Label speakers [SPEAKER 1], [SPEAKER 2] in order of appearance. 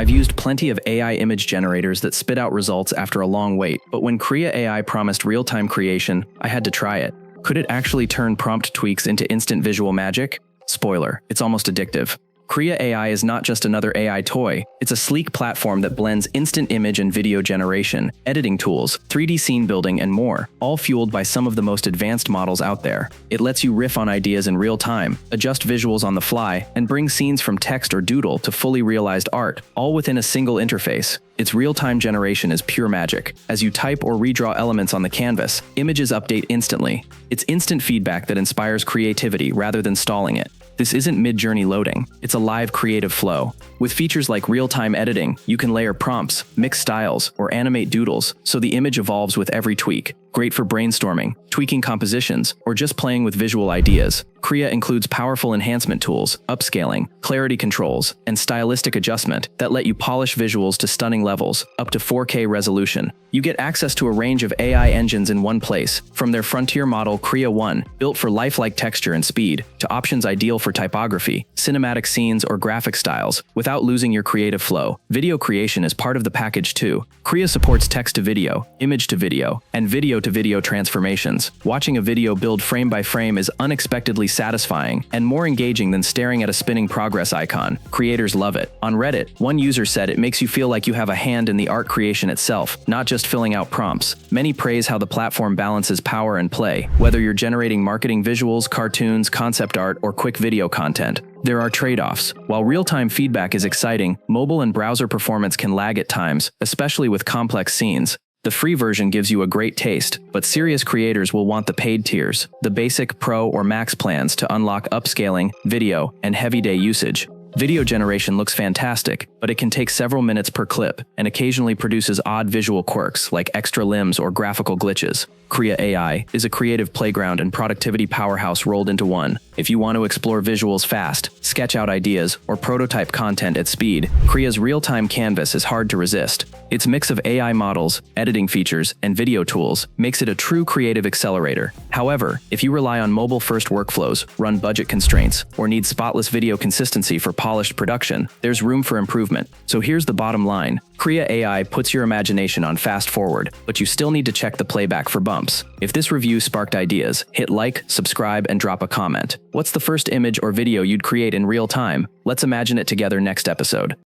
[SPEAKER 1] I've used plenty of AI image generators that spit out results after a long wait, but when Krea.ai promised real-time creation, I had to try it. Could it actually turn prompt tweaks into instant visual magic? Spoiler, it's almost addictive. Krea.ai is not just another AI toy, it's a sleek platform that blends instant image and video generation, editing tools, 3D scene building, and more, all fueled by some of the most advanced models out there. It lets you riff on ideas in real time, adjust visuals on the fly, and bring scenes from text or doodle to fully realized art, all within a single interface. Its real-time generation is pure magic. As you type or redraw elements on the canvas, images update instantly. It's instant feedback that inspires creativity rather than stalling it. This isn't mid-journey loading, it's a live creative flow. With features like real-time editing, you can layer prompts, mix styles, or animate doodles, so the image evolves with every tweak. Great for brainstorming, tweaking compositions, or just playing with visual ideas. Krea includes powerful enhancement tools, upscaling, clarity controls, and stylistic adjustment that let you polish visuals to stunning levels, up to 4K resolution. You get access to a range of AI engines in one place, from their frontier model Krea 1, built for lifelike texture and speed, to options ideal for typography, cinematic scenes, or graphic styles, without losing your creative flow. Video creation is part of the package too. Krea supports text-to-video, image-to-video, and video-to-video transformations. Watching a video build frame by frame is unexpectedly satisfying and more engaging than staring at a spinning progress icon. Creators love it. On Reddit, one user said it makes you feel like you have a hand in the art creation itself, not just filling out prompts. Many praise how the platform balances power and play, whether you're generating marketing visuals, cartoons, concept art, or quick video content. There are trade-offs. While real-time feedback is exciting, mobile and browser performance can lag at times, especially with complex scenes. The free version gives you a great taste, but serious creators will want the paid tiers, the basic, pro, or max plans to unlock upscaling, video, and heavy-day usage. Video generation looks fantastic, but it can take several minutes per clip and occasionally produces odd visual quirks like extra limbs or graphical glitches. Krea.ai is a creative playground and productivity powerhouse rolled into one. If you want to explore visuals fast, sketch out ideas, or prototype content at speed, Krea's real-time canvas is hard to resist. Its mix of AI models, editing features, and video tools makes it a true creative accelerator. However, if you rely on mobile-first workflows, run budget constraints, or need spotless video consistency for polished production, there's room for improvement. So here's the bottom line. Krea.ai puts your imagination on fast forward, but you still need to check the playback for bumps. If this review sparked ideas, hit like, subscribe, and drop a comment. What's the first image or video you'd create in real time? Let's imagine it together next episode.